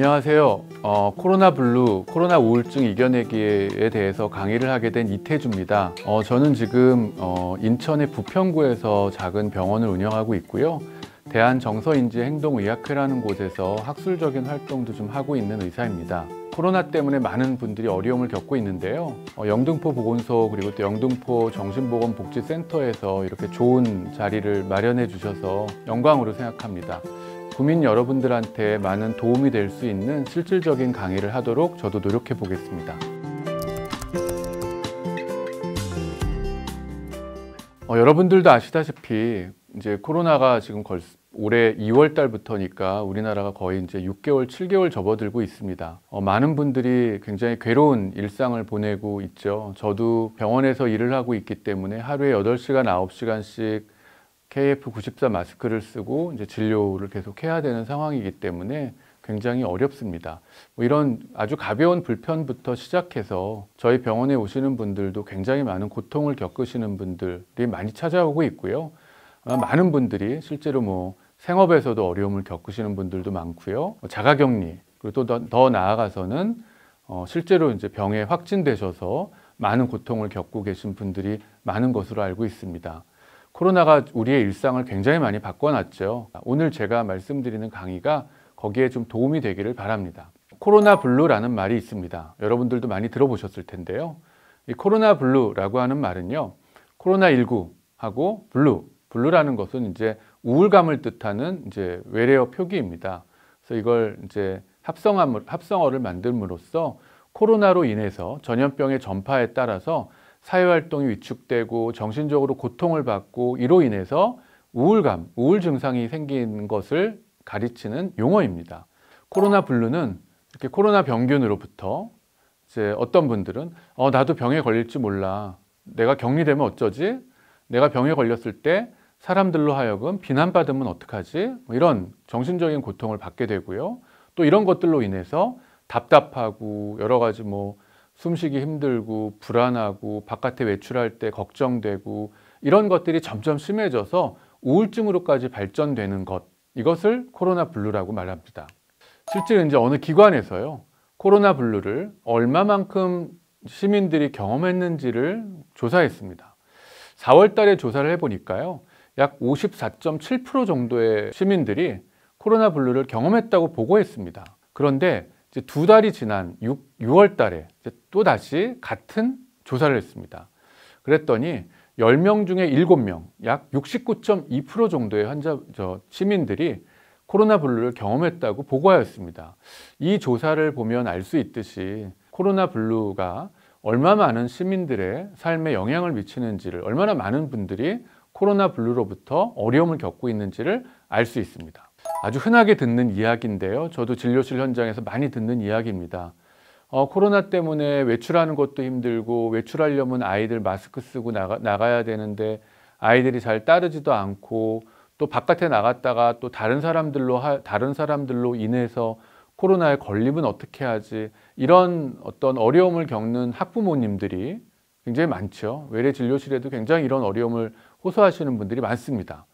안녕하세요. 코로나 블루, 코로나 우울증 이겨내기에 대해서 강의를 하게 된 이태주입니다. 저는 지금 인천의 부평구에서 작은 병원을 운영하고 있고요. 대한정서인지행동의학회라는 곳에서 학술적인 활동도 좀 하고 있는 의사입니다. 코로나 때문에 많은 분들이 어려움을 겪고 있는데요. 영등포 보건소 그리고 또 영등포 정신보건복지센터에서 이렇게 좋은 자리를 마련해 주셔서 영광으로 생각합니다. 국민 여러분들한테 많은 도움이 될 수 있는 실질적인 강의를 하도록 저도 노력해 보겠습니다. 여러분들도 아시다시피 이제 코로나가 지금 올해 2월 달부터니까 우리나라가 거의 이제 6개월, 7개월 접어들고 있습니다. 많은 분들이 굉장히 괴로운 일상을 보내고 있죠. 저도 병원에서 일을 하고 있기 때문에 하루에 8시간, 9시간씩 KF94 마스크를 쓰고 이제 진료를 계속 해야 되는 상황이기 때문에 굉장히 어렵습니다. 이런 아주 가벼운 불편부터 시작해서 저희 병원에 오시는 분들도 굉장히 많은 고통을 겪으시는 분들이 많이 찾아오고 있고요. 많은 분들이 실제로 생업에서도 어려움을 겪으시는 분들도 많고요. 자가격리, 그리고 또 더 나아가서는 실제로 이제 병에 확진되셔서 많은 고통을 겪고 계신 분들이 많은 것으로 알고 있습니다. 코로나가 우리의 일상을 굉장히 많이 바꿔놨죠. 오늘 제가 말씀드리는 강의가 거기에 좀 도움이 되기를 바랍니다. 코로나 블루라는 말이 있습니다. 여러분들도 많이 들어보셨을 텐데요. 이 코로나 블루라고 하는 말은요, 코로나19하고 블루라는 것은 이제 우울감을 뜻하는 이제 외래어 표기입니다. 그래서 이걸 이제 합성어를 만듦으로써 코로나로 인해서 전염병의 전파에 따라서 사회활동이 위축되고 정신적으로 고통을 받고 이로 인해서 우울 증상이 생긴 것을 가리치는 용어입니다. 코로나 블루는 이렇게 코로나 병균으로부터 이제 어떤 분들은 나도 병에 걸릴지 몰라. 내가 격리되면 어쩌지? 내가 병에 걸렸을 때 사람들로 하여금 비난받으면 어떡하지? 이런 정신적인 고통을 받게 되고요. 또 이런 것들로 인해서 답답하고 여러 가지 숨쉬기 힘들고 불안하고 바깥에 외출할 때 걱정되고 이런 것들이 점점 심해져서 우울증으로까지 발전되는 것, 이것을 코로나 블루라고 말합니다. 실제로 이제 어느 기관에서요, 코로나 블루를 얼마만큼 시민들이 경험했는지를 조사했습니다. 4월 달에 조사를 해보니까요, 약 54.7% 정도의 시민들이 코로나 블루를 경험했다고 보고했습니다. 그런데 이제 2달이 지난 6월 달에 또 다시 같은 조사를 했습니다. 그랬더니 10명 중에 7명, 약 69.2% 정도의 시민들이 코로나 블루를 경험했다고 보고하였습니다. 이 조사를 보면 알 수 있듯이 코로나 블루가 얼마 많은 시민들의 삶에 영향을 미치는지를, 얼마나 많은 분들이 코로나 블루로부터 어려움을 겪고 있는지를 알 수 있습니다. 아주 흔하게 듣는 이야기인데요. 저도 진료실 현장에서 많이 듣는 이야기입니다. 코로나 때문에 외출하는 것도 힘들고, 외출하려면 아이들 마스크 쓰고 나가야 되는데 아이들이 잘 따르지도 않고, 또 바깥에 나갔다가 또 다른 사람들로 인해서 코로나에 걸리면 어떻게 하지? 이런 어떤 어려움을 겪는 학부모님들이 굉장히 많죠. 외래 진료실에도 굉장히 이런 어려움을 호소하시는 분들이 많습니다.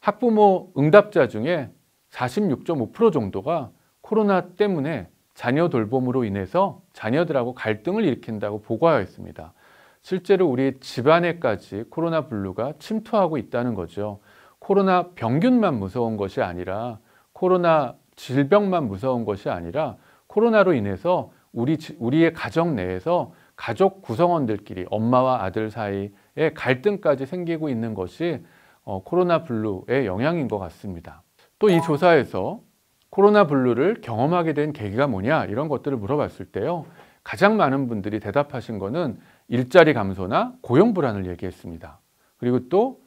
학부모 응답자 중에 46.5% 정도가 코로나 때문에 자녀 돌봄으로 인해서 자녀들하고 갈등을 일으킨다고 보고하였습니다. 실제로 우리 집안에까지 코로나 블루가 침투하고 있다는 거죠. 코로나 병균만 무서운 것이 아니라, 코로나 질병만 무서운 것이 아니라, 코로나로 인해서 우리의 가정 내에서 가족 구성원들끼리, 엄마와 아들 사이에 갈등까지 생기고 있는 것이 코로나 블루의 영향인 것 같습니다. 또 이 조사에서 코로나 블루를 경험하게 된 계기가 뭐냐, 이런 것들을 물어봤을 때요, 가장 많은 분들이 대답하신 거는 일자리 감소나 고용 불안을 얘기했습니다. 그리고 또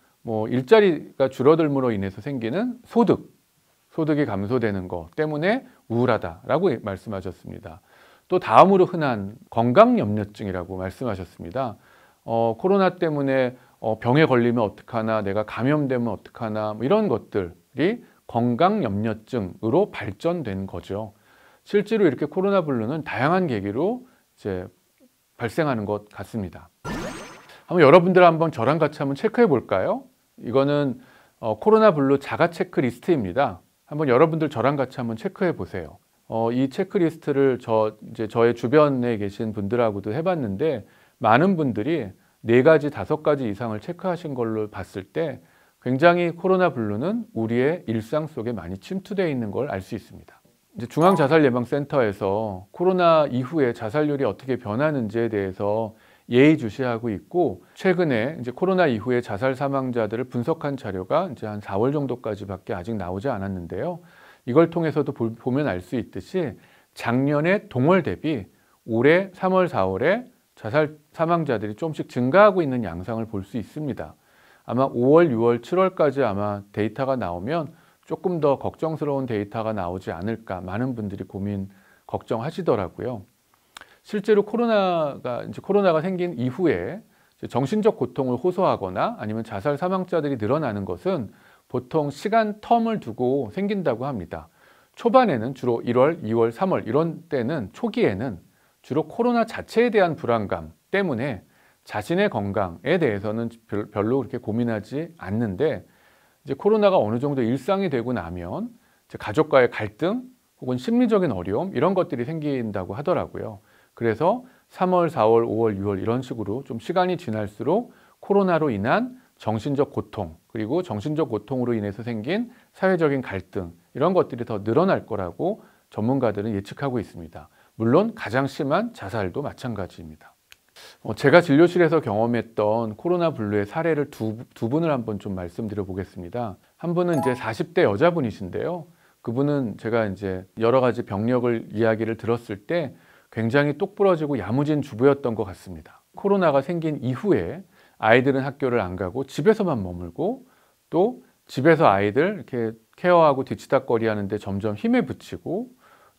일자리가 줄어들므로 인해서 생기는 소득이 감소되는 것 때문에 우울하다라고 말씀하셨습니다. 또 다음으로 흔한 건강염려증이라고 말씀하셨습니다. 코로나 때문에 병에 걸리면 어떡하나, 내가 감염되면 어떡하나, 이런 것들이 건강염려증으로 발전된 거죠. 실제로 이렇게 코로나 블루는 다양한 계기로 이제 발생하는 것 같습니다. 여러분들 한번 저랑 같이 한번 체크해 볼까요? 이거는 코로나 블루 자가 체크리스트입니다. 한번 여러분들 저랑 같이 한번 체크해 보세요. 이 체크리스트를 저의 주변에 계신 분들하고도 해봤는데 많은 분들이 4가지, 5가지 이상을 체크하신 걸로 봤을 때 굉장히 코로나 블루는 우리의 일상 속에 많이 침투되어 있는 걸 알 수 있습니다. 이제 중앙자살예방센터에서 코로나 이후에 자살률이 어떻게 변하는지에 대해서 예의주시하고 있고, 최근에 이제 코로나 이후에 자살 사망자들을 분석한 자료가 이제 한 4월 정도까지밖에 아직 나오지 않았는데요. 이걸 통해서도 보면 알 수 있듯이 작년에 동월 대비 올해 3월, 4월에 자살 사망자들이 조금씩 증가하고 있는 양상을 볼 수 있습니다. 아마 5월, 6월, 7월까지 아마 데이터가 나오면 조금 더 걱정스러운 데이터가 나오지 않을까, 많은 분들이 걱정하시더라고요. 실제로 코로나가 생긴 이후에 정신적 고통을 호소하거나 아니면 자살 사망자들이 늘어나는 것은 보통 시간 텀을 두고 생긴다고 합니다. 초반에는 주로 1월, 2월, 3월 이런 때는 초기에는 주로 코로나 자체에 대한 불안감 때문에 자신의 건강에 대해서는 별로 그렇게 고민하지 않는데, 이제 코로나가 어느 정도 일상이 되고 나면 이제 가족과의 갈등 혹은 심리적인 어려움 이런 것들이 생긴다고 하더라고요. 그래서 3월, 4월, 5월, 6월 이런 식으로 좀 시간이 지날수록 코로나로 인한 정신적 고통, 그리고 정신적 고통으로 인해서 생긴 사회적인 갈등 이런 것들이 더 늘어날 거라고 전문가들은 예측하고 있습니다. 물론 가장 심한 자살도 마찬가지입니다. 제가 진료실에서 경험했던 코로나 블루의 사례를 두 분을 한번 좀 말씀드려 보겠습니다. 한 분은 이제 40대 여자분이신데요. 그분은 제가 이제 여러 가지 병력을 이야기를 들었을 때 굉장히 똑부러지고 야무진 주부였던 것 같습니다. 코로나가 생긴 이후에 아이들은 학교를 안 가고 집에서만 머물고, 또 집에서 아이들 이렇게 케어하고 뒤치다꺼리 하는데 점점 힘에 부치고,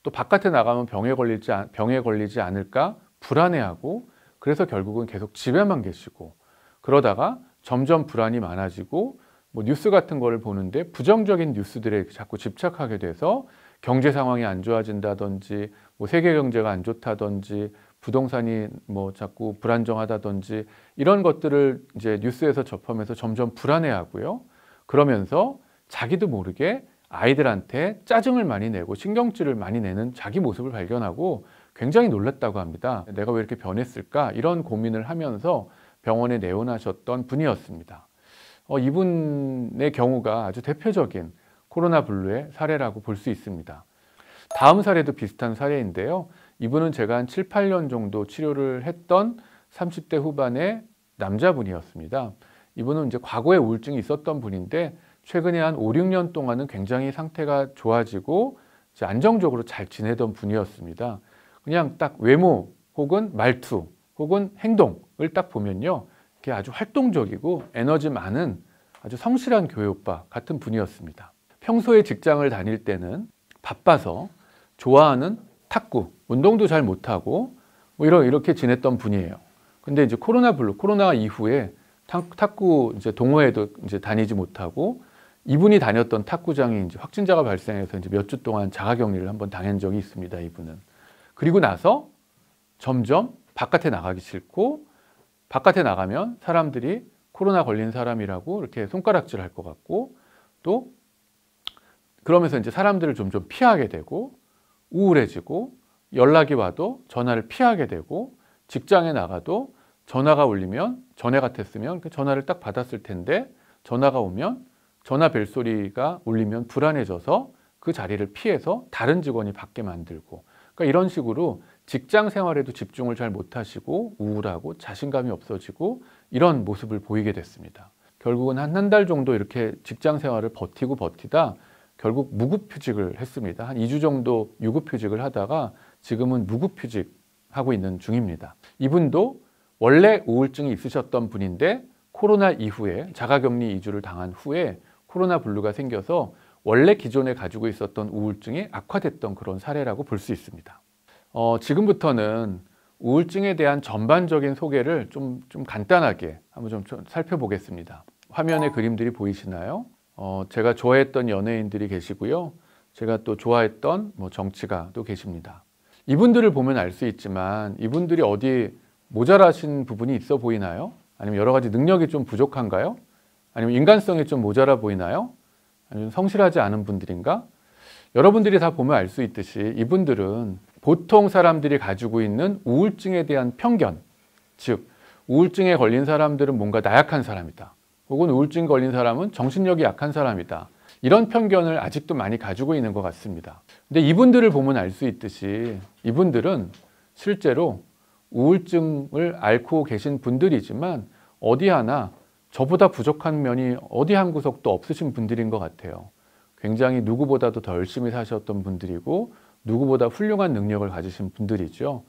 또 바깥에 나가면 병에 걸리지 않을까 불안해하고, 그래서 결국은 계속 집에만 계시고, 그러다가 점점 불안이 많아지고 뉴스 같은 거를 보는데 부정적인 뉴스들에 자꾸 집착하게 돼서 경제 상황이 안 좋아진다든지, 세계 경제가 안 좋다든지, 부동산이 자꾸 불안정하다든지 이런 것들을 이제 뉴스에서 접하면서 점점 불안해하고요. 그러면서 자기도 모르게 아이들한테 짜증을 많이 내고 신경질을 많이 내는 자기 모습을 발견하고 굉장히 놀랐다고 합니다. 내가 왜 이렇게 변했을까? 이런 고민을 하면서 병원에 내원하셨던 분이었습니다. 이분의 경우가 아주 대표적인 코로나 블루의 사례라고 볼 수 있습니다. 다음 사례도 비슷한 사례인데요. 이분은 제가 한 7, 8년 정도 치료를 했던 30대 후반의 남자분이었습니다. 이분은 이제 과거에 우울증이 있었던 분인데 최근에 한 5, 6년 동안은 굉장히 상태가 좋아지고 이제 안정적으로 잘 지내던 분이었습니다. 그냥 딱 외모 혹은 말투 혹은 행동을 딱 보면요, 이렇게 아주 활동적이고 에너지 많은 아주 성실한 교회 오빠 같은 분이었습니다. 평소에 직장을 다닐 때는 바빠서 좋아하는 탁구, 운동도 잘 못하고 이렇게 지냈던 분이에요. 근데 이제 코로나 이후에 탁구 이제 동호회도 이제 다니지 못하고, 이분이 다녔던 탁구장이 이제 확진자가 발생해서 이제 몇 주 동안 자가격리를 한번 당한 적이 있습니다, 이분은. 그리고 나서 점점 바깥에 나가기 싫고, 바깥에 나가면 사람들이 코로나 걸린 사람이라고 이렇게 손가락질 할 것 같고, 또 그러면서 이제 사람들을 점점 피하게 되고, 우울해지고, 연락이 와도 전화를 피하게 되고, 직장에 나가도 전화가 울리면 전에 같았으면 그 전화를 딱 받았을 텐데 전화가 오면 전화 벨소리가 울리면 불안해져서 그 자리를 피해서 다른 직원이 받게 만들고, 그러니까 이런 식으로 직장 생활에도 집중을 잘 못하시고 우울하고 자신감이 없어지고 이런 모습을 보이게 됐습니다. 결국은 한 달 정도 이렇게 직장 생활을 버티다 결국 무급휴직을 했습니다. 한 2주 정도 유급휴직을 하다가 지금은 무급휴직하고 있는 중입니다. 이분도 원래 우울증이 있으셨던 분인데 코로나 이후에 자가격리 2주를 당한 후에 코로나 블루가 생겨서 원래 기존에 가지고 있었던 우울증이 악화됐던 그런 사례라고 볼 수 있습니다. 지금부터는 우울증에 대한 전반적인 소개를 좀 간단하게 한번 좀 살펴보겠습니다. 화면에 그림들이 보이시나요? 제가 좋아했던 연예인들이 계시고요. 제가 또 좋아했던 정치가도 계십니다. 이분들을 보면 알 수 있지만 이분들이 어디 모자라신 부분이 있어 보이나요? 아니면 여러 가지 능력이 좀 부족한가요? 아니면 인간성이 좀 모자라 보이나요? 아니면 성실하지 않은 분들인가? 여러분들이 다 보면 알 수 있듯이 이분들은 보통 사람들이 가지고 있는 우울증에 대한 편견, 즉 우울증에 걸린 사람들은 뭔가 나약한 사람이다. 혹은 우울증 걸린 사람은 정신력이 약한 사람이다. 이런 편견을 아직도 많이 가지고 있는 것 같습니다. 근데 이분들을 보면 알 수 있듯이 이분들은 실제로 우울증을 앓고 계신 분들이지만 어디 하나 저보다 부족한 면이 어디 한 구석도 없으신 분들인 것 같아요. 굉장히 누구보다도 더 열심히 사셨던 분들이고 누구보다 훌륭한 능력을 가지신 분들이죠.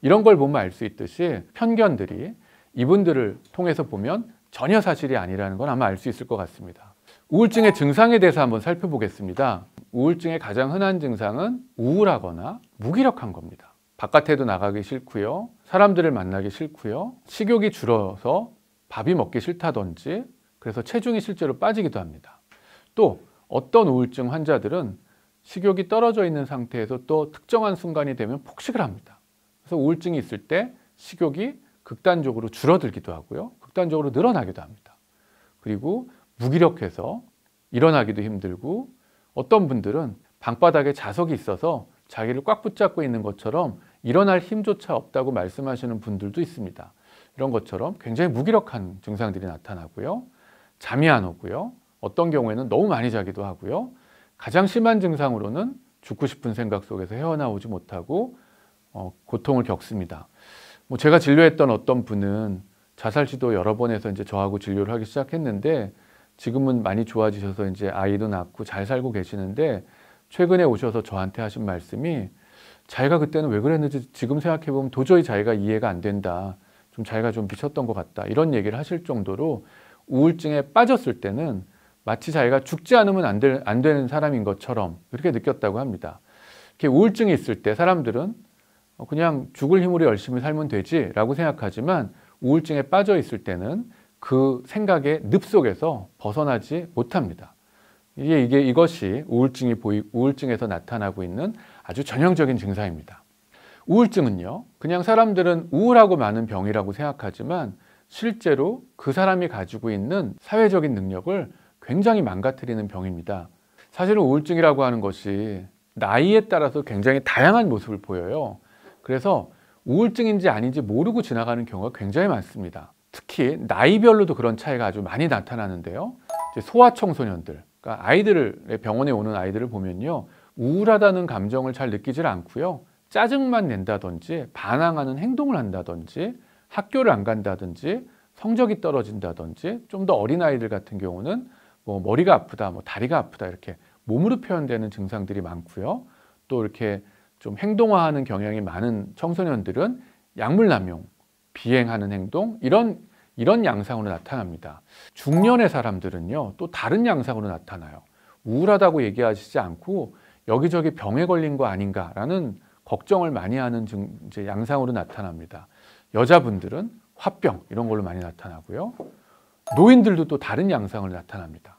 이런 걸 보면 알 수 있듯이 편견들이 이분들을 통해서 보면 전혀 사실이 아니라는 건 아마 알 수 있을 것 같습니다. 우울증의 증상에 대해서 한번 살펴보겠습니다. 우울증의 가장 흔한 증상은 우울하거나 무기력한 겁니다. 바깥에도 나가기 싫고요. 사람들을 만나기 싫고요. 식욕이 줄어서 밥이 먹기 싫다든지 그래서 체중이 실제로 빠지기도 합니다. 또 어떤 우울증 환자들은 식욕이 떨어져 있는 상태에서 또 특정한 순간이 되면 폭식을 합니다. 그래서 우울증이 있을 때 식욕이 극단적으로 줄어들기도 하고요. 극단적으로 늘어나기도 합니다. 그리고 무기력해서 일어나기도 힘들고 어떤 분들은 방바닥에 자석이 있어서 자기를 꽉 붙잡고 있는 것처럼 일어날 힘조차 없다고 말씀하시는 분들도 있습니다. 이런 것처럼 굉장히 무기력한 증상들이 나타나고요. 잠이 안 오고요. 어떤 경우에는 너무 많이 자기도 하고요. 가장 심한 증상으로는 죽고 싶은 생각 속에서 헤어나오지 못하고 고통을 겪습니다. 제가 진료했던 어떤 분은 자살 시도 여러 번 해서 이제 저하고 진료를 하기 시작했는데 지금은 많이 좋아지셔서 이제 아이도 낳고 잘 살고 계시는데 최근에 오셔서 저한테 하신 말씀이 자기가 그때는 왜 그랬는지 지금 생각해 보면 도저히 자기가 이해가 안 된다. 자기가 좀 미쳤던 것 같다. 이런 얘기를 하실 정도로 우울증에 빠졌을 때는 마치 자기가 죽지 않으면 안 되는 사람인 것처럼 그렇게 느꼈다고 합니다. 이렇게 우울증이 있을 때 사람들은 그냥 죽을 힘으로 열심히 살면 되지라고 생각하지만 우울증에 빠져 있을 때는 그 생각의 늪 속에서 벗어나지 못합니다. 이것이 우울증에서 나타나고 있는 아주 전형적인 증상입니다. 우울증은요, 그냥 사람들은 우울하고 많은 병이라고 생각하지만 실제로 그 사람이 가지고 있는 사회적인 능력을 굉장히 망가뜨리는 병입니다. 사실은 우울증이라고 하는 것이 나이에 따라서 굉장히 다양한 모습을 보여요. 그래서 우울증인지 아닌지 모르고 지나가는 경우가 굉장히 많습니다. 특히 나이별로도 그런 차이가 아주 많이 나타나는데요. 소아청소년들, 그러니까 아이들의 병원에 오는 아이들을 보면요, 우울하다는 감정을 잘 느끼질 않고요. 짜증만 낸다든지 반항하는 행동을 한다든지 학교를 안 간다든지 성적이 떨어진다든지 좀 더 어린 아이들 같은 경우는 머리가 아프다, 다리가 아프다 이렇게 몸으로 표현되는 증상들이 많고요. 또 이렇게 좀 행동화하는 경향이 많은 청소년들은 약물 남용, 비행하는 행동 이런 양상으로 나타납니다. 중년의 사람들은요 또 다른 양상으로 나타나요. 우울하다고 얘기하시지 않고 여기저기 병에 걸린 거 아닌가라는 걱정을 많이 하는 양상으로 나타납니다. 여자분들은 화병 이런 걸로 많이 나타나고요. 노인들도 또 다른 양상을 나타납니다.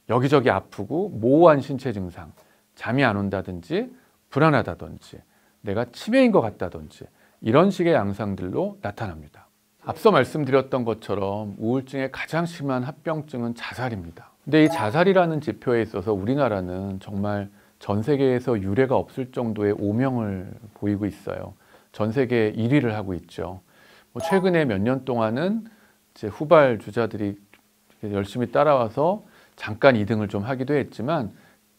여기저기 아프고 모호한 신체 증상, 잠이 안 온다든지 불안하다든지 내가 치매인 것 같다든지 이런 식의 양상들로 나타납니다. 앞서 말씀드렸던 것처럼 우울증의 가장 심한 합병증은 자살입니다. 근데 이 자살이라는 지표에 있어서 우리나라는 정말 전 세계에서 유례가 없을 정도의 오명을 보이고 있어요. 전 세계 1위를 하고 있죠. 최근에 몇 년 동안은 이제 후발 주자들이 열심히 따라와서 잠깐 2등을 좀 하기도 했지만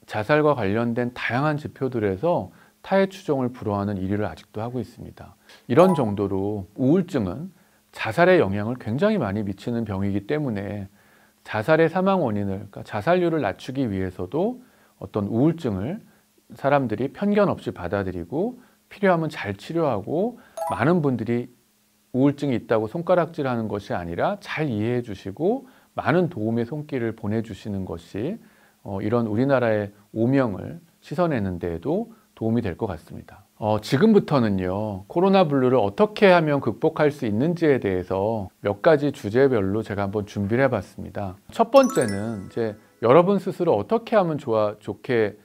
자살과 관련된 다양한 지표들에서 타의 추종을 불허하는 1위를 아직도 하고 있습니다. 이런 정도로 우울증은 자살의 영향을 굉장히 많이 미치는 병이기 때문에 자살의 사망 원인을, 그러니까 자살률을 낮추기 위해서도 어떤 우울증을 사람들이 편견 없이 받아들이고 필요하면 잘 치료하고 많은 분들이 우울증이 있다고 손가락질하는 것이 아니라 잘 이해해 주시고 많은 도움의 손길을 보내주시는 것이 이런 우리나라의 오명을 씻어내는 데에도 도움이 될 것 같습니다. 지금부터는요, 코로나 블루를 어떻게 하면 극복할 수 있는지에 대해서 몇 가지 주제별로 제가 한번 준비를 해봤습니다. 첫 번째는 이제 여러분 스스로 어떻게 하면 좋게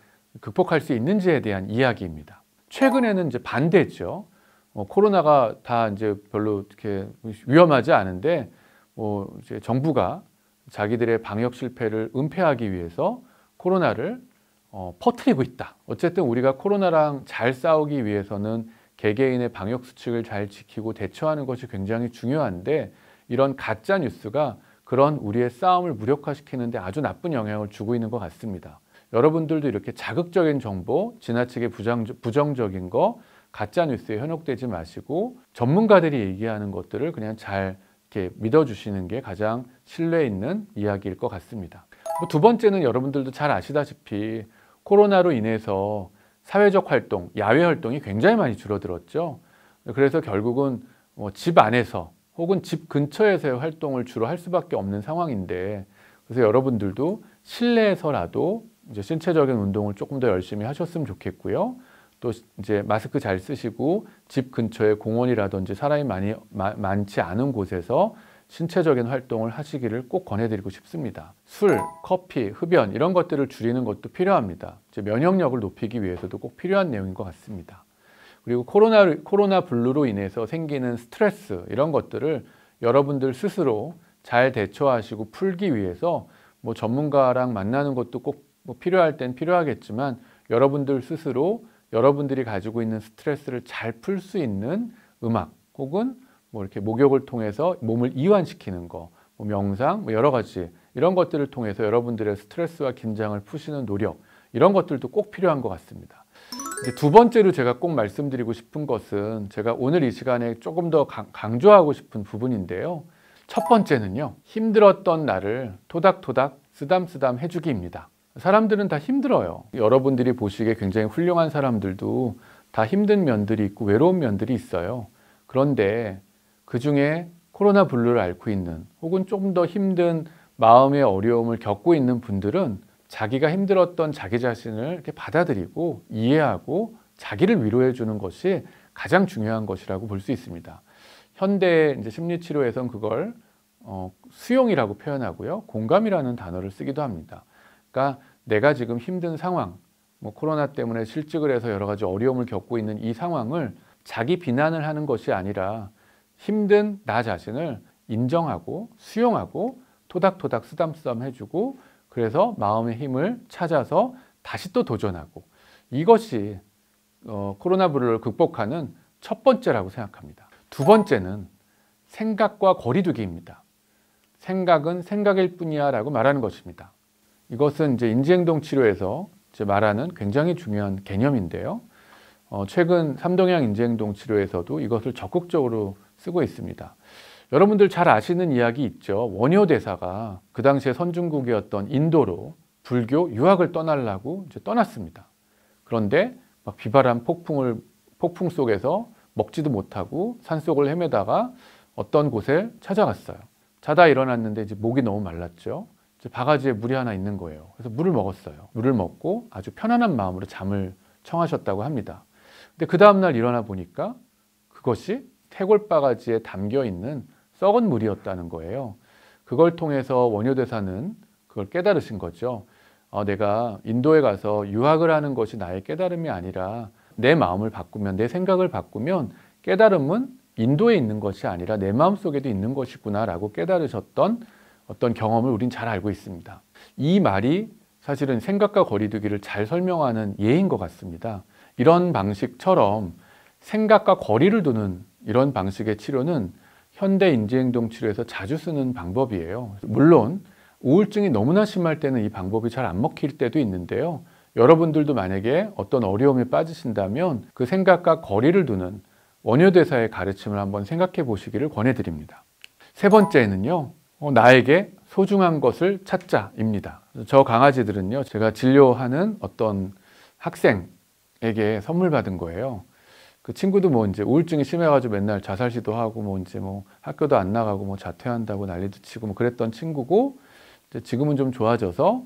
극복할 수 있는지에 대한 이야기입니다. 최근에는 이제 반대죠. 코로나가 다 이제 별로 이렇게 위험하지 않은데, 이제 정부가 자기들의 방역 실패를 은폐하기 위해서 코로나를 퍼뜨리고 있다. 어쨌든 우리가 코로나랑 잘 싸우기 위해서는 개개인의 방역 수칙을 잘 지키고 대처하는 것이 굉장히 중요한데 이런 가짜 뉴스가 그런 우리의 싸움을 무력화시키는데 아주 나쁜 영향을 주고 있는 것 같습니다. 여러분들도 이렇게 자극적인 정보, 지나치게 부정적인 거, 가짜 뉴스에 현혹되지 마시고 전문가들이 얘기하는 것들을 그냥 잘 이렇게 믿어주시는 게 가장 신뢰 있는 이야기일 것 같습니다. 두 번째는 여러분들도 잘 아시다시피 코로나로 인해서 사회적 활동, 야외 활동이 굉장히 많이 줄어들었죠. 그래서 결국은 집 안에서 혹은 집 근처에서의 활동을 주로 할 수밖에 없는 상황인데 그래서 여러분들도 실내에서라도 이제 신체적인 운동을 조금 더 열심히 하셨으면 좋겠고요. 또 이제 마스크 잘 쓰시고 집 근처에 공원이라든지 사람이 많지 않은 곳에서 신체적인 활동을 하시기를 꼭 권해드리고 싶습니다. 술, 커피, 흡연 이런 것들을 줄이는 것도 필요합니다. 이제 면역력을 높이기 위해서도 꼭 필요한 내용인 것 같습니다. 그리고 코로나 블루로 인해서 생기는 스트레스 이런 것들을 여러분들 스스로 잘 대처하시고 풀기 위해서 전문가랑 만나는 것도 꼭 필요할 땐 필요하겠지만 여러분들 스스로 여러분들이 가지고 있는 스트레스를 잘 풀 수 있는 음악 혹은 이렇게 목욕을 통해서 몸을 이완시키는 거, 명상, 여러 가지 이런 것들을 통해서 여러분들의 스트레스와 긴장을 푸시는 노력 이런 것들도 꼭 필요한 것 같습니다. 두 번째로 제가 꼭 말씀드리고 싶은 것은 제가 오늘 이 시간에 조금 더 강조하고 싶은 부분인데요. 첫 번째는요. 힘들었던 나를 토닥토닥 쓰담쓰담 해주기입니다. 사람들은 다 힘들어요. 여러분들이 보시기에 굉장히 훌륭한 사람들도 다 힘든 면들이 있고 외로운 면들이 있어요. 그런데 그중에 코로나 블루를 앓고 있는 혹은 조금 더 힘든 마음의 어려움을 겪고 있는 분들은 자기가 힘들었던 자기 자신을 이렇게 받아들이고 이해하고 자기를 위로해 주는 것이 가장 중요한 것이라고 볼 수 있습니다. 현대 이제 심리치료에서는 그걸 수용이라고 표현하고요. 공감이라는 단어를 쓰기도 합니다. 그러니까 내가 지금 힘든 상황, 코로나 때문에 실직을 해서 여러 가지 어려움을 겪고 있는 이 상황을 자기 비난을 하는 것이 아니라 힘든 나 자신을 인정하고 수용하고 토닥토닥 쓰담쓰담 해주고 그래서 마음의 힘을 찾아서 다시 또 도전하고 이것이 코로나 블루를 극복하는 첫 번째라고 생각합니다. 두 번째는 생각과 거리 두기입니다. 생각은 생각일 뿐이야 라고 말하는 것입니다. 이것은 이제 인지행동 치료에서 이제 말하는 굉장히 중요한 개념인데요. 최근 삼동향 인지행동 치료에서도 이것을 적극적으로 쓰고 있습니다. 여러분들 잘 아시는 이야기 있죠. 원효대사가 그 당시에 선진국이었던 인도로 불교 유학을 떠나려고 이제 떠났습니다. 그런데 막 비바람 폭풍 속에서 먹지도 못하고 산속을 헤매다가 어떤 곳에 찾아갔어요. 자다 일어났는데 이제 목이 너무 말랐죠. 이제 바가지에 물이 하나 있는 거예요. 그래서 물을 먹었어요. 물을 먹고 아주 편안한 마음으로 잠을 청하셨다고 합니다. 근데 그 다음날 일어나 보니까 그것이 태골 바가지에 담겨 있는 썩은 물이었다는 거예요. 그걸 통해서 원효대사는 그걸 깨달으신 거죠. 내가 인도에 가서 유학을 하는 것이 나의 깨달음이 아니라 내 마음을 바꾸면, 내 생각을 바꾸면 깨달음은 인도에 있는 것이 아니라 내 마음속에도 있는 것이구나 라고 깨달으셨던 어떤 경험을 우린 잘 알고 있습니다. 이 말이 사실은 생각과 거리두기를 잘 설명하는 예인 것 같습니다. 이런 방식처럼 생각과 거리를 두는 이런 방식의 치료는 현대 인지행동 치료에서 자주 쓰는 방법이에요. 물론 우울증이 너무나 심할 때는 이 방법이 잘 안 먹힐 때도 있는데요. 여러분들도 만약에 어떤 어려움에 빠지신다면 그 생각과 거리를 두는 원효대사의 가르침을 한번 생각해 보시기를 권해드립니다. 세 번째는요. 나에게 소중한 것을 찾자입니다. 저 강아지들은요. 제가 진료하는 어떤 학생에게 선물 받은 거예요. 그 친구도 이제 우울증이 심해가지고 맨날 자살 시도하고 이제 학교도 안 나가고 자퇴한다고 난리도 치고 그랬던 친구고 이제 지금은 좀 좋아져서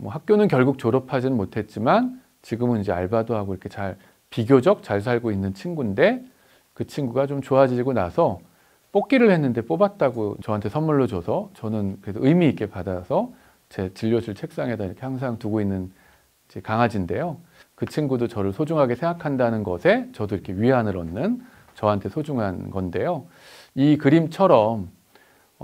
학교는 결국 졸업하지는 못했지만 지금은 이제 알바도 하고 이렇게 비교적 잘 살고 있는 친구인데 그 친구가 좀 좋아지고 나서 뽑기를 했는데 뽑았다고 저한테 선물로 줘서 저는 그래도 의미 있게 받아서 제 진료실 책상에다 이렇게 항상 두고 있는 제 강아지인데요. 그 친구도 저를 소중하게 생각한다는 것에 저도 이렇게 위안을 얻는 저한테 소중한 건데요. 이 그림처럼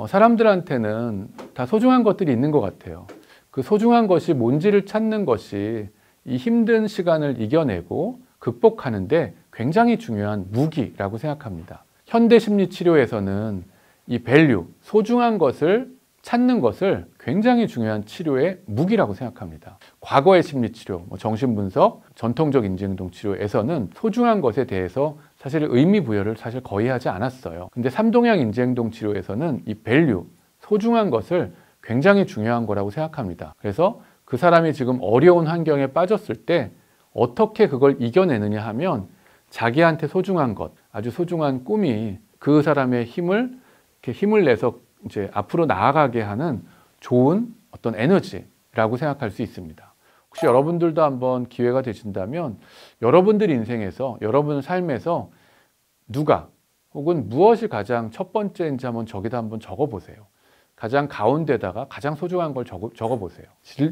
사람들한테는 다 소중한 것들이 있는 것 같아요. 그 소중한 것이 뭔지를 찾는 것이 이 힘든 시간을 이겨내고 극복하는데 굉장히 중요한 무기라고 생각합니다. 현대 심리 치료에서는 이 밸류, 소중한 것을 찾는 것을 굉장히 중요한 치료의 무기라고 생각합니다. 과거의 심리치료, 정신분석, 전통적 인지행동 치료에서는 소중한 것에 대해서 사실 의미 부여를 사실 거의 하지 않았어요. 근데 삼동향 인지행동 치료에서는 이 밸류, 소중한 것을 굉장히 중요한 거라고 생각합니다. 그래서 그 사람이 지금 어려운 환경에 빠졌을 때 어떻게 그걸 이겨내느냐 하면 자기한테 소중한 것, 아주 소중한 꿈이 그 사람의 이렇게 힘을 내서 이제 앞으로 나아가게 하는 좋은 어떤 에너지라고 생각할 수 있습니다. 혹시 여러분들도 한번 기회가 되신다면 여러분들 인생에서, 여러분 삶에서 누가 혹은 무엇이 가장 첫 번째인지 한번 저기다 한번 적어보세요. 가장 가운데다가 가장 소중한 걸 적어보세요.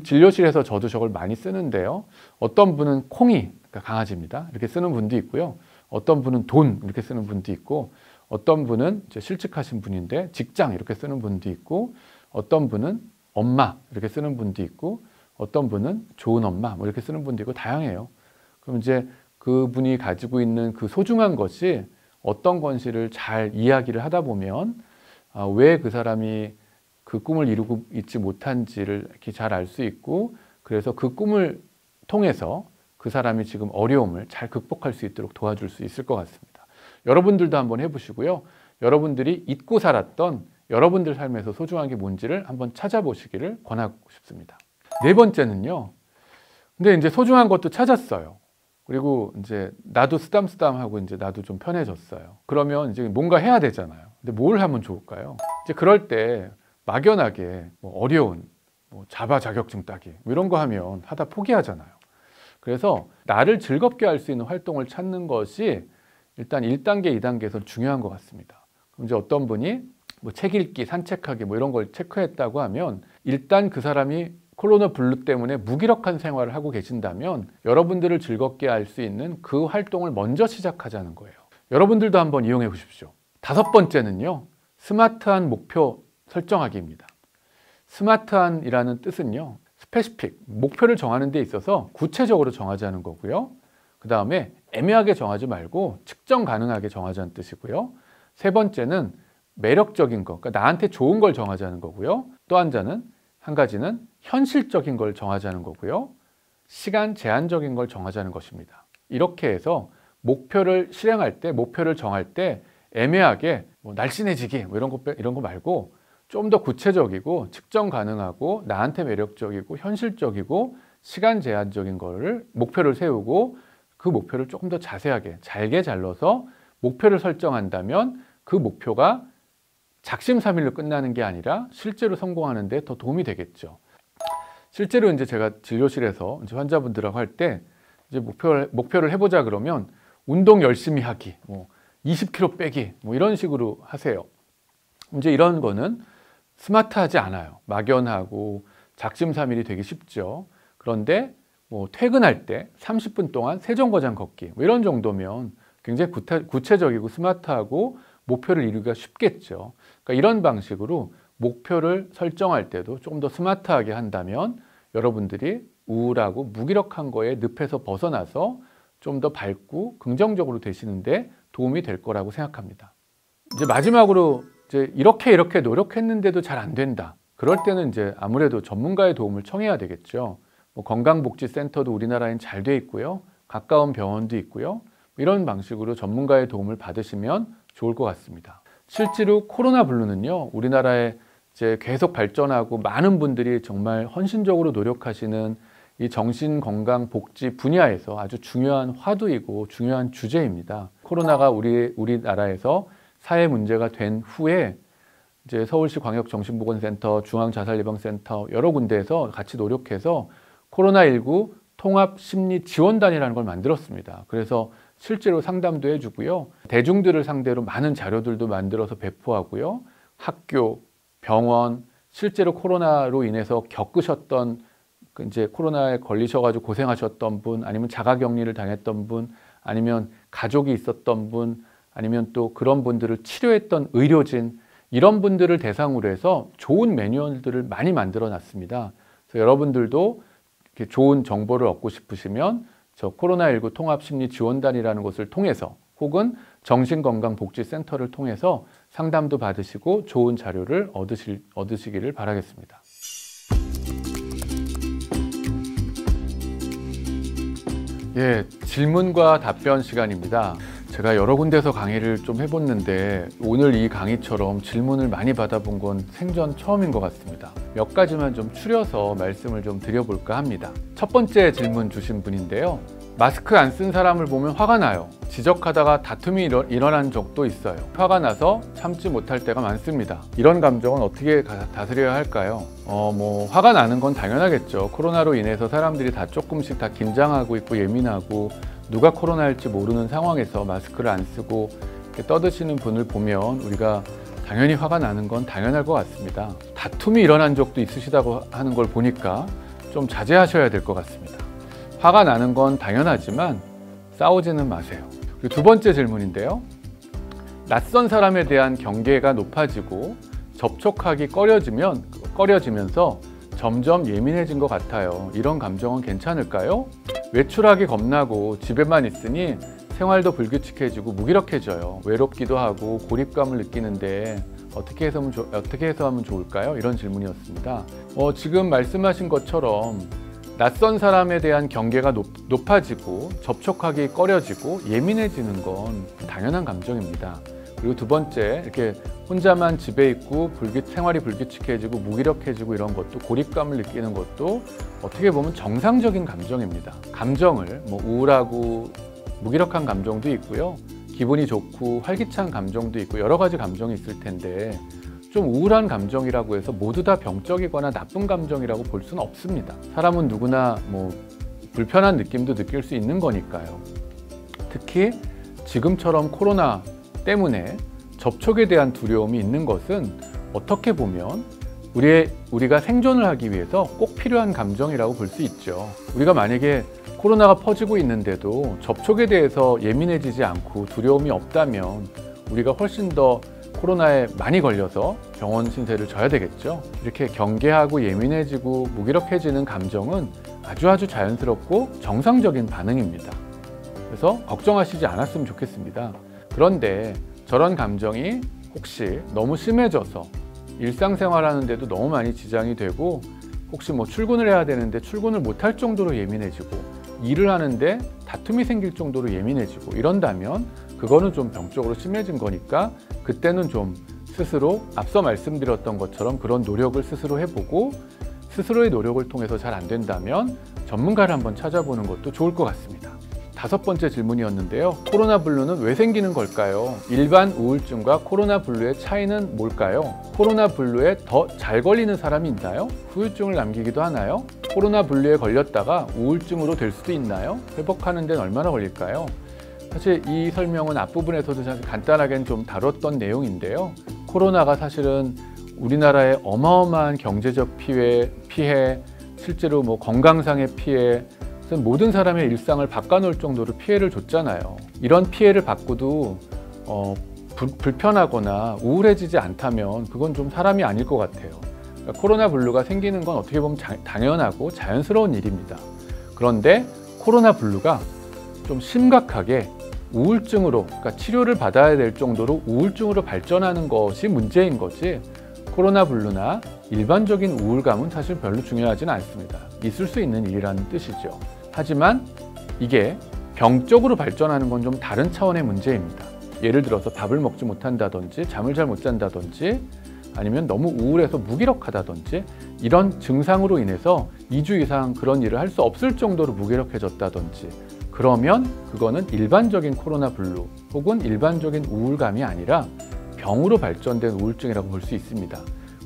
진료실에서 저도 저걸 많이 쓰는데요. 어떤 분은 콩이, 그러니까 강아지입니다. 이렇게 쓰는 분도 있고요. 어떤 분은 돈 이렇게 쓰는 분도 있고, 어떤 분은 이제 실직하신 분인데 직장 이렇게 쓰는 분도 있고, 어떤 분은 엄마 이렇게 쓰는 분도 있고, 어떤 분은 좋은 엄마 뭐 이렇게 쓰는 분도 있고, 다양해요. 그럼 이제 그분이 가지고 있는 그 소중한 것이 어떤 건지를 잘 이야기를 하다 보면 왜 그 사람이 그 꿈을 이루고 있지 못한지를 이렇게 잘 알 수 있고, 그래서 그 꿈을 통해서 그 사람이 지금 어려움을 잘 극복할 수 있도록 도와줄 수 있을 것 같습니다. 여러분들도 한번 해보시고요. 여러분들이 잊고 살았던 여러분들 삶에서 소중한 게 뭔지를 한번 찾아보시기를 권하고 싶습니다. 네 번째는요. 근데 이제 소중한 것도 찾았어요. 그리고 이제 나도 쓰담쓰담하고 이제 나도 좀 편해졌어요. 그러면 이제 뭔가 해야 되잖아요. 근데 뭘 하면 좋을까요? 이제 그럴 때 막연하게 어려운 자바 자격증 따기 이런 거 하면 하다 포기하잖아요. 그래서 나를 즐겁게 할 수 있는 활동을 찾는 것이 일단 1단계, 2단계에서 중요한 것 같습니다. 그럼 이제 어떤 분이 책 읽기, 산책하기 이런 걸 체크했다고 하면 일단 그 사람이 코로나 블루 때문에 무기력한 생활을 하고 계신다면 여러분들을 즐겁게 할 수 있는 그 활동을 먼저 시작하자는 거예요. 여러분들도 한번 이용해 보십시오. 5번째는요. 스마트한 목표 설정하기입니다. 스마트한이라는 뜻은요. 스페시픽, 목표를 정하는 데 있어서 구체적으로 정하자는 거고요. 그 다음에 애매하게 정하지 말고 측정 가능하게 정하자는 뜻이고요. 세 번째는 매력적인 거, 그러니까 나한테 좋은 걸 정하자는 거고요. 또 한 가지는 현실적인 걸 정하자는 거고요. 시간 제한적인 걸 정하자는 것입니다. 이렇게 해서 목표를 실행할 때, 목표를 정할 때 애매하게 날씬해지기 이런 거 말고 좀 더 구체적이고 측정 가능하고 나한테 매력적이고 현실적이고 시간 제한적인 거를 목표를 세우고 그 목표를 조금 더 자세하게 잘게 잘라서 목표를 설정한다면 그 목표가 작심삼일로 끝나는 게 아니라 실제로 성공하는 데 더 도움이 되겠죠. 실제로 이제 제가 진료실에서 이제 환자분들하고 할 때 이제 목표를 해보자 그러면 운동 열심히 하기, 20kg 빼기 이런 식으로 하세요. 이제 이런 거는 스마트하지 않아요. 막연하고 작심삼일이 되기 쉽죠. 그런데 퇴근할 때 30분 동안 세정거장 걷기 이런 정도면 굉장히 구체적이고 스마트하고 목표를 이루기가 쉽겠죠. 그러니까 이런 방식으로 목표를 설정할 때도 조금 더 스마트하게 한다면 여러분들이 우울하고 무기력한 거에 늪에서 벗어나서 좀 더 밝고 긍정적으로 되시는데 도움이 될 거라고 생각합니다. 이제 마지막으로 이제 이렇게 노력했는데도 잘 안 된다. 그럴 때는 이제 아무래도 전문가의 도움을 청해야 되겠죠. 건강복지센터도 우리나라엔 잘 돼 있고요. 가까운 병원도 있고요. 이런 방식으로 전문가의 도움을 받으시면 좋을 것 같습니다. 실제로 코로나 블루는요, 우리나라에 이제 계속 발전하고 많은 분들이 정말 헌신적으로 노력하시는 이 정신건강복지 분야에서 아주 중요한 화두이고 중요한 주제입니다. 코로나가 우리나라에서 사회 문제가 된 후에 이제 서울시 광역정신보건센터, 중앙자살예방센터 여러 군데에서 같이 노력해서 코로나19 통합심리지원단이라는 걸 만들었습니다. 그래서 실제로 상담도 해주고요. 대중들을 상대로 많은 자료들도 만들어서 배포하고요. 학교, 병원, 실제로 코로나로 인해서 겪으셨던 이제 코로나에 걸리셔가지고 고생하셨던 분, 아니면 자가격리를 당했던 분, 아니면 가족이 있었던 분, 아니면 또 그런 분들을 치료했던 의료진, 이런 분들을 대상으로 해서 좋은 매뉴얼들을 많이 만들어 놨습니다. 그래서 여러분들도 이렇게 좋은 정보를 얻고 싶으시면 저 코로나19 통합심리지원단이라는 곳을 통해서 혹은 정신건강복지센터를 통해서 상담도 받으시고 좋은 자료를 얻으시기를 바라겠습니다. 예, 질문과 답변 시간입니다. 제가 여러 군데서 강의를 좀 해봤는데 오늘 이 강의처럼 질문을 많이 받아본 건 생전 처음인 것 같습니다. 몇 가지만 좀 추려서 말씀을 좀 드려볼까 합니다. 첫 번째 질문 주신 분인데요. 마스크 안 쓴 사람을 보면 화가 나요. 지적하다가 다툼이 일어난 적도 있어요. 화가 나서 참지 못할 때가 많습니다. 이런 감정은 어떻게 다스려야 할까요? 화가 나는 건 당연하겠죠. 코로나로 인해서 사람들이 다 조금씩 다 긴장하고 있고 예민하고 누가 코로나일지 모르는 상황에서 마스크를 안 쓰고 이렇게 떠드시는 분을 보면 우리가 당연히 화가 나는 건 당연할 것 같습니다. 다툼이 일어난 적도 있으시다고 하는 걸 보니까 좀 자제하셔야 될 것 같습니다. 화가 나는 건 당연하지만 싸우지는 마세요. 그리고 두 번째 질문인데요. 낯선 사람에 대한 경계가 높아지고 접촉하기 꺼려지면서 점점 예민해진 것 같아요. 이런 감정은 괜찮을까요? 외출하기 겁나고 집에만 있으니 생활도 불규칙해지고 무기력해져요. 외롭기도 하고 고립감을 느끼는데 어떻게 해서 하면 좋을까요? 이런 질문이었습니다. 지금 말씀하신 것처럼 낯선 사람에 대한 경계가 높아지고 접촉하기 꺼려지고 예민해지는 건 당연한 감정입니다. 그리고 두 번째, 이렇게 혼자만 집에 있고 생활이 불규칙해지고 무기력해지고 이런 것도 고립감을 느끼는 것도 어떻게 보면 정상적인 감정입니다. 감정을 우울하고 무기력한 감정도 있고요. 기분이 좋고 활기찬 감정도 있고 여러 가지 감정이 있을 텐데 좀 우울한 감정이라고 해서 모두 다 병적이거나 나쁜 감정이라고 볼 수는 없습니다. 사람은 누구나 불편한 느낌도 느낄 수 있는 거니까요. 특히 지금처럼 코로나 때문에 접촉에 대한 두려움이 있는 것은 어떻게 보면 우리가 생존을 하기 위해서 꼭 필요한 감정이라고 볼 수 있죠. 우리가 만약에 코로나가 퍼지고 있는데도 접촉에 대해서 예민해지지 않고 두려움이 없다면 우리가 훨씬 더 코로나에 많이 걸려서 병원 신세를 져야 되겠죠. 이렇게 경계하고 예민해지고 무기력해지는 감정은 아주 자연스럽고 정상적인 반응입니다. 그래서 걱정하시지 않았으면 좋겠습니다. 그런데 저런 감정이 혹시 너무 심해져서 일상생활하는데도 너무 많이 지장이 되고 혹시 출근을 해야 되는데 출근을 못할 정도로 예민해지고 일을 하는데 다툼이 생길 정도로 예민해지고 이런다면 그거는 좀 병적으로 심해진 거니까 그때는 좀 스스로 앞서 말씀드렸던 것처럼 그런 노력을 스스로 해보고 스스로의 노력을 통해서 잘 안 된다면 전문가를 한번 찾아보는 것도 좋을 것 같습니다. 다섯 번째 질문이었는데요. 코로나 블루는 왜 생기는 걸까요? 일반 우울증과 코로나 블루의 차이는 뭘까요? 코로나 블루에 더 잘 걸리는 사람이 있나요? 후유증을 남기기도 하나요? 코로나 블루에 걸렸다가 우울증으로 될 수도 있나요? 회복하는 데는 얼마나 걸릴까요? 사실 이 설명은 앞부분에서도 사실 간단하게는 좀 다뤘던 내용인데요. 코로나가 사실은 우리나라의 어마어마한 경제적 피해, 실제로 건강상의 피해, 모든 사람의 일상을 바꿔놓을 정도로 피해를 줬잖아요. 이런 피해를 받고도 불편하거나 우울해지지 않다면 그건 좀 사람이 아닐 것 같아요. 그러니까 코로나 블루가 생기는 건 어떻게 보면 당연하고 자연스러운 일입니다. 그런데 코로나 블루가 좀 심각하게 우울증으로, 그러니까 치료를 받아야 될 정도로 우울증으로 발전하는 것이 문제인 거지 코로나 블루나 일반적인 우울감은 사실 별로 중요하지는 않습니다. 있을 수 있는 일이라는 뜻이죠. 하지만 이게 병적으로 발전하는 건 좀 다른 차원의 문제입니다. 예를 들어서 밥을 먹지 못한다든지 잠을 잘 못 잔다든지 아니면 너무 우울해서 무기력하다든지 이런 증상으로 인해서 2주 이상 그런 일을 할 수 없을 정도로 무기력해졌다든지 그러면 그거는 일반적인 코로나 블루 혹은 일반적인 우울감이 아니라 병으로 발전된 우울증이라고 볼 수 있습니다.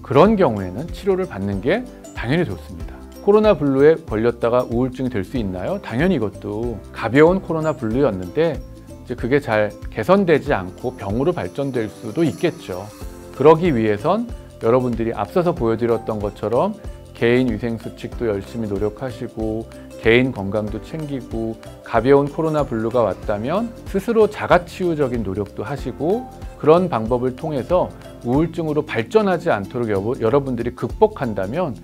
그런 경우에는 치료를 받는 게 당연히 좋습니다. 코로나 블루에 걸렸다가 우울증이 될 수 있나요? 당연히 이것도 가벼운 코로나 블루였는데 이제 그게 잘 개선되지 않고 병으로 발전될 수도 있겠죠. 그러기 위해선 여러분들이 앞서서 보여드렸던 것처럼 개인 위생 수칙도 열심히 노력하시고 개인 건강도 챙기고 가벼운 코로나 블루가 왔다면 스스로 자가치유적인 노력도 하시고 그런 방법을 통해서 우울증으로 발전하지 않도록 여러분들이 극복한다면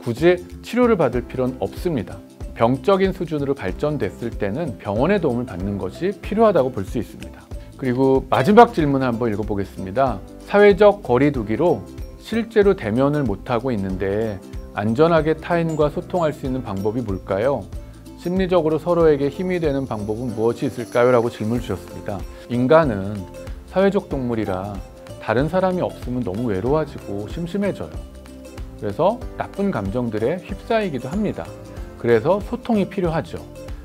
굳이 치료를 받을 필요는 없습니다. 병적인 수준으로 발전됐을 때는 병원의 도움을 받는 것이 필요하다고 볼 수 있습니다. 그리고 마지막 질문을 한번 읽어보겠습니다. 사회적 거리 두기로 실제로 대면을 못하고 있는데 안전하게 타인과 소통할 수 있는 방법이 뭘까요? 심리적으로 서로에게 힘이 되는 방법은 무엇이 있을까요? 라고 질문을 주셨습니다. 인간은 사회적 동물이라 다른 사람이 없으면 너무 외로워지고 심심해져요. 그래서 나쁜 감정들에 휩싸이기도 합니다. 그래서 소통이 필요하죠.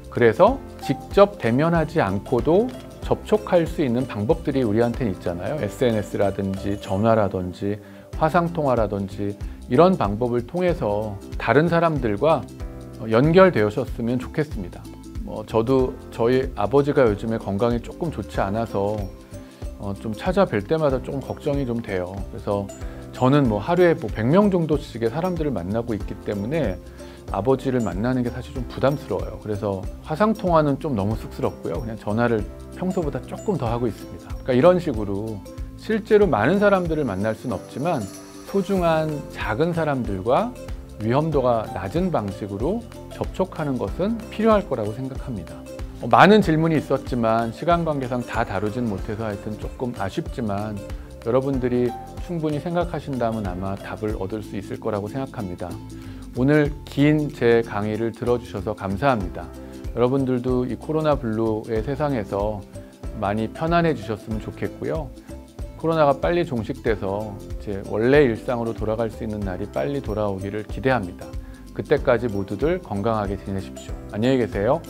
그래서 직접 대면하지 않고도 접촉할 수 있는 방법들이 우리한테는 있잖아요. SNS라든지 전화라든지 화상통화라든지 이런 방법을 통해서 다른 사람들과 연결되셨으면 좋겠습니다. 저도 저희 아버지가 요즘에 건강이 조금 좋지 않아서 좀 찾아뵐 때마다 조금 걱정이 좀 돼요. 그래서 저는 하루에 100명 정도씩의 사람들을 만나고 있기 때문에 아버지를 만나는 게 사실 좀 부담스러워요. 그래서 화상통화는 좀 너무 쑥스럽고요. 그냥 전화를 평소보다 조금 더 하고 있습니다. 그러니까 이런 식으로 실제로 많은 사람들을 만날 수는 없지만 소중한 작은 사람들과 위험도가 낮은 방식으로 접촉하는 것은 필요할 거라고 생각합니다. 많은 질문이 있었지만 시간 관계상 다 다루진 못해서 하여튼 조금 아쉽지만 여러분들이 충분히 생각하신다면 아마 답을 얻을 수 있을 거라고 생각합니다. 오늘 긴 제 강의를 들어주셔서 감사합니다. 여러분들도 이 코로나 블루의 세상에서 많이 편안해지셨으면 좋겠고요. 코로나가 빨리 종식돼서 제 원래 일상으로 돌아갈 수 있는 날이 빨리 돌아오기를 기대합니다. 그때까지 모두들 건강하게 지내십시오. 안녕히 계세요.